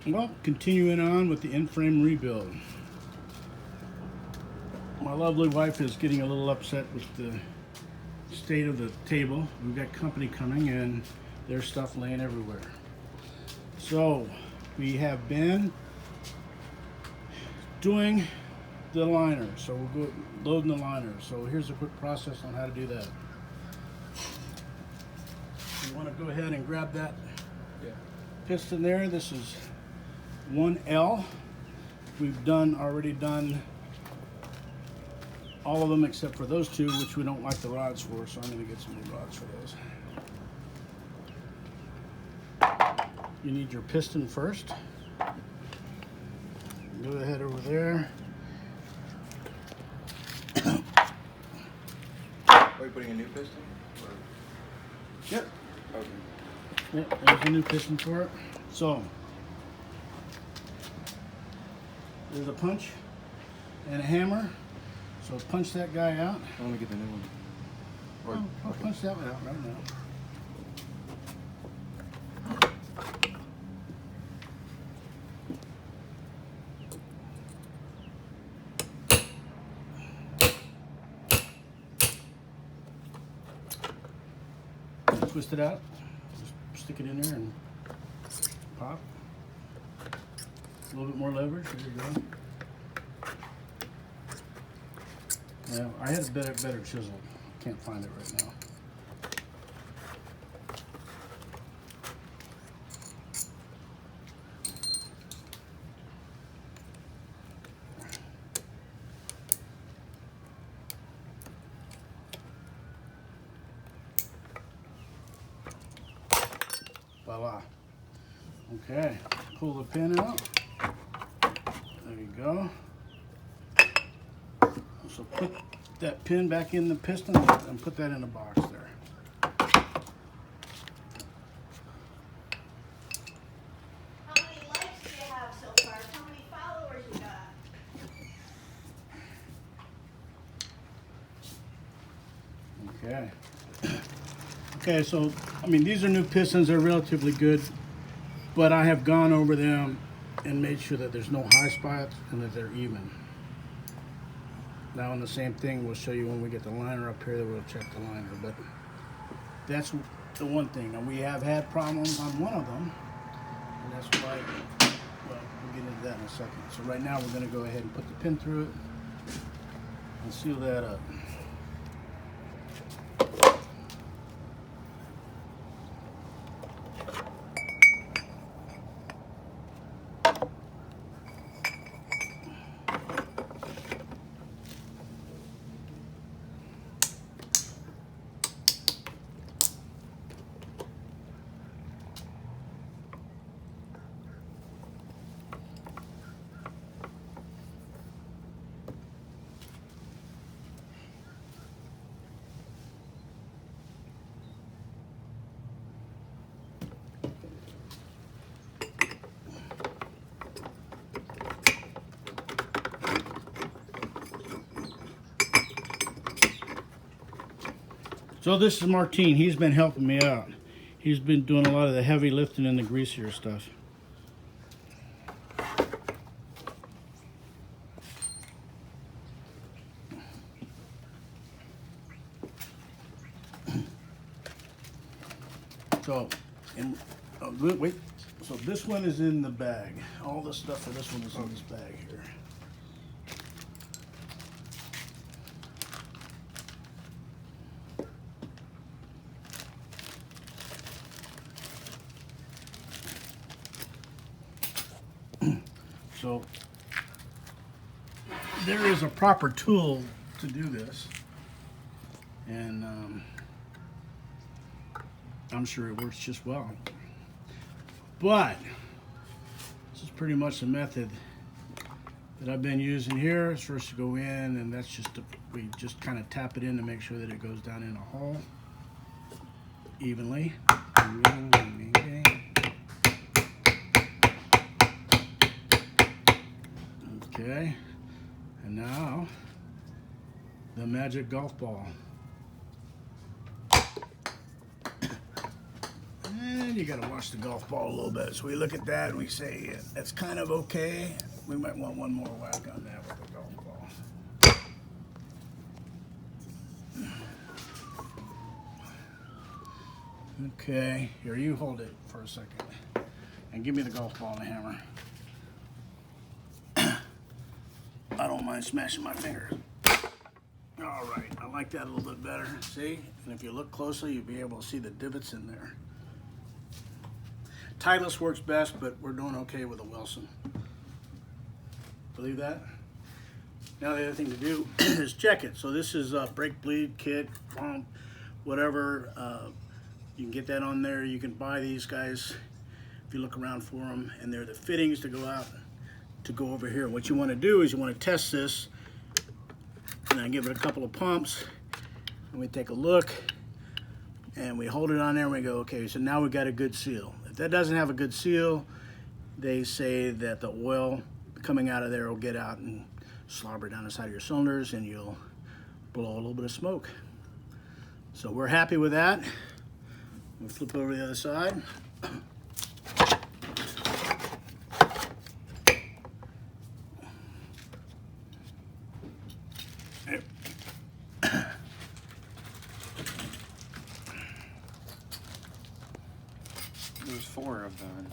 Well, continuing on with the in-frame rebuild. My lovely wife is getting a little upset with the state of the table. We've got company coming and there's stuff laying everywhere. So we have been doing the liner. So we'll go loading the liner. So here's a quick process on how to do that. You want to go ahead and grab that piston there. This is 1L. We've already done all of them except for those two, which we don't like the rods for, so I'm going to get some new rods for those. You need your piston first. Go ahead over there. Are you putting a new piston? Or? Yep. Okay. Yep, there's a new piston for it. So, there's a punch and a hammer. So punch that guy out. I want to get the new one. Or, I'll punch that one out right now. Twist it out. Just stick it in there and pop. A little bit more leverage. There you go. Yeah, I had a better chisel. Can't find it right now. Voila. Okay, pull the pin out. There you go. So put that pin back in the piston and put that in a box there. How many likes do you have so far? How many followers you got? Okay. Okay, so, I mean, these are new pistons. They're relatively good, but I have gone over them and made sure that there's no high spots and that they're even. Now, on the same thing, we'll show you when we get the liner up here that we'll check the liner, but that's the one thing. And we have had problems on one of them, and that's why, well, we'll get into that in a second. So right now, we're gonna go ahead and put the pin through it and seal that up. So this is Martine. He's been helping me out. He's been doing a lot of the heavy lifting and the greasier stuff. So, wait. So this one is in the bag. All the stuff for this one is in this bag here. So there is a proper tool to do this, and I'm sure it works just well. But this is pretty much the method that I've been using here. Is first to go in, and that's just we just kind of tap it in to make sure that it goes down in a hole evenly. Okay, and now the magic golf ball. And you gotta watch the golf ball a little bit. So we look at that and we say, yeah, that's kind of okay. We might want one more whack on that with the golf ball. Okay, here, you hold it for a second. And give me the golf ball and the hammer. I don't mind smashing my fingers. All right, I like that a little bit better. See? And if you look closely, you'll be able to see the divots in there. Titleist works best, but we're doing okay with a Wilson. Believe that? Now the other thing to do is check it. So this is a brake bleed kit, pump, whatever. You can get that on there. You can buy these guys if you look around for them, and they're the fittings to go out to go over here. What you want to do is you want to test this, and I give it a couple of pumps, and we take a look, and we hold it on there, and we go, okay, so now we got a good seal. If that doesn't have a good seal, they say that the oil coming out of there will get out and slobber down the side of your cylinders, and you'll blow a little bit of smoke. So we're happy with that. We'll flip over to the other side. There's 4 of them.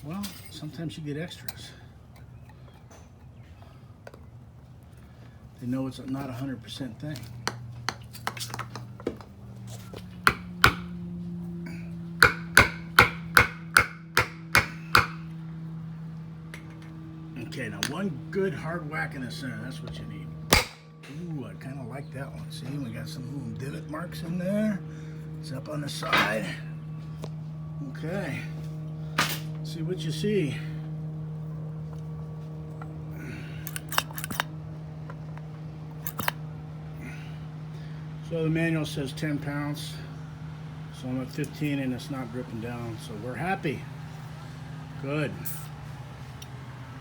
Well, sometimes you get extras. They know it's not a 100% thing. Okay, now one good hard whack in the center, that's what you need. Ooh, I kind of like that one. See, we got some little divot marks in there. It's up on the side. Okay, see what you see. So the manual says 10 pounds. So I'm at 15 and it's not dripping down. So we're happy. Good.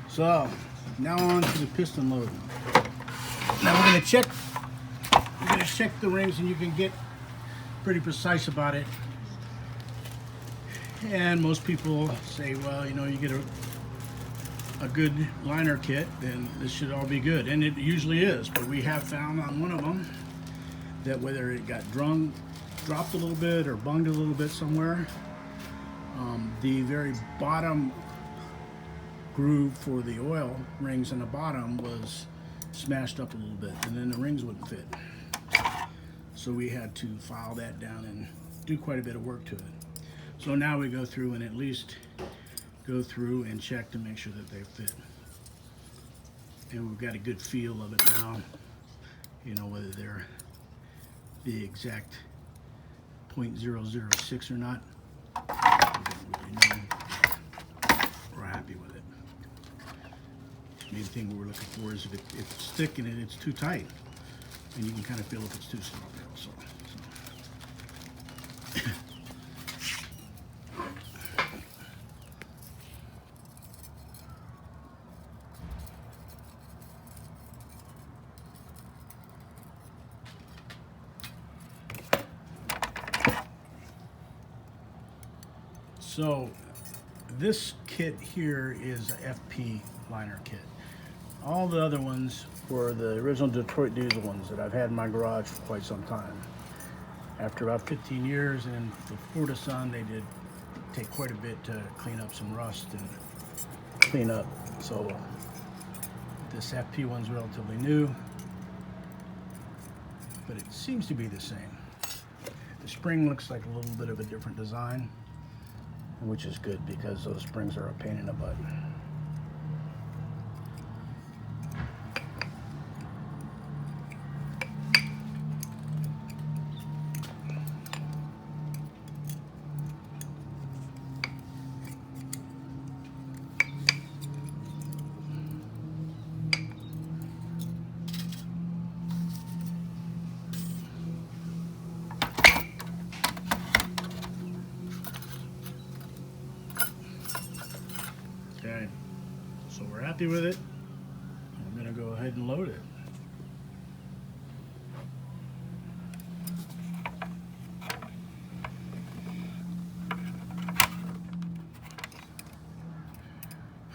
So now on to the piston load. Now we're gonna check the rings, and you can get pretty precise about it. And most people say, well, you know, you get a good liner kit, then this should all be good. And it usually is, but we have found on one of them that whether it got dropped a little bit or bunged a little bit somewhere, the very bottom groove for the oil rings in the bottom was smashed up a little bit, and then the rings wouldn't fit. So we had to file that down and do quite a bit of work to it. So now we go through and at least go through and check to make sure that they fit. And we've got a good feel of it now, you know, whether they're the exact 0.006 or not. We don't really know. We're happy with it. The main thing we're looking for is if it's thick and it's too tight, and you can kind of feel if it's too sloppy also. So this kit here is a FP liner kit. All the other ones were the original Detroit diesel ones that I've had in my garage for quite some time. After about 15 years and the Florida sun, they did take quite a bit to clean up some rust and clean up. So this FP one's relatively new, but it seems to be the same. The spring looks like a little bit of a different design, which is good because those springs are a pain in the butt. Okay, so we're happy with it. I'm gonna go ahead and load it.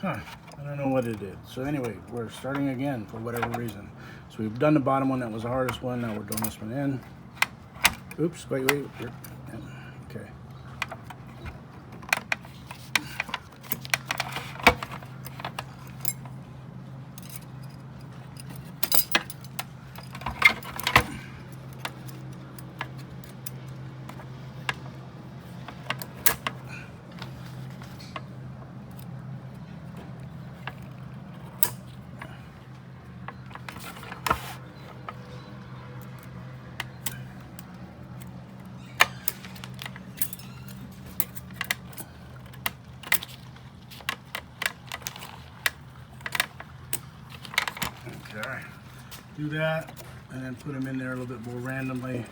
Huh, I don't know what it did. So anyway, we're starting again for whatever reason. So we've done the bottom one, that was the hardest one. Now we're doing this one in. Oops, wait. Okay. Okay, do that, and then put them in there a little bit more randomly.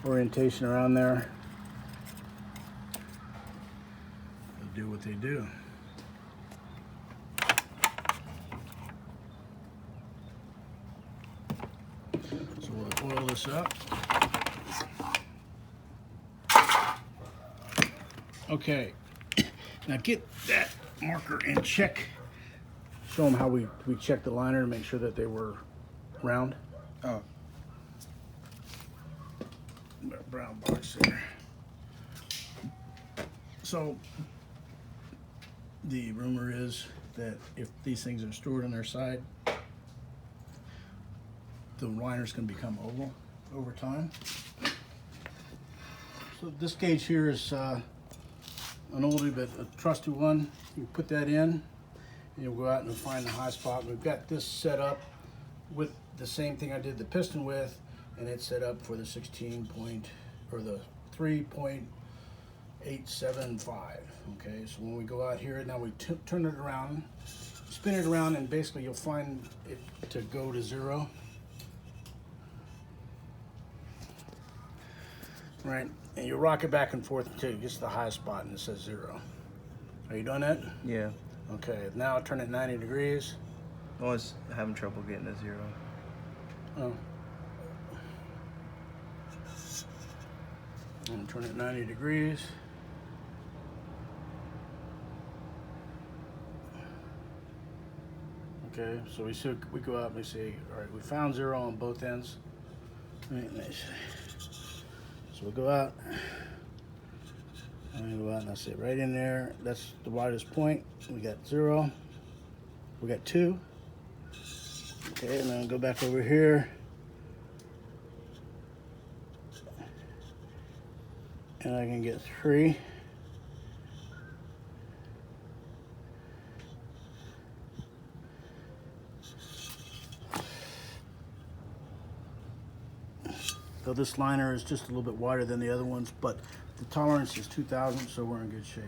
Orientation around there. They'll do what they do. So we'll oil this up. Okay, now get that marker and check. Show them how we checked the liner to make sure that they were round. Oh. That brown box there. So the rumor is that if these things are stored on their side, the liner's going to become oval over time. So this gauge here is an oldie but a trusty one. You put that in. And you'll go out and find the high spot. We've got this set up with the same thing I did the piston with, and it's set up for the 3.875. Okay, so when we go out here, now we turn it around, spin it around, and basically you'll find it to go to 0. Right, and you rock it back and forth until it gets to the high spot and it says 0. Are you doing that? Yeah. Okay, now turn it 90 degrees. I was having trouble getting to 0. Oh. And turn it 90 degrees. Okay, so we go out and we say, all right, we found 0 on both ends. Right, nice. So we'll go out. And go out and I say right in there, that's the widest point. We got 0. We got 2. Okay, and then I'll go back over here. And I can get 3. So this liner is just a little bit wider than the other ones, but the tolerance is 2000, so we're in good shape.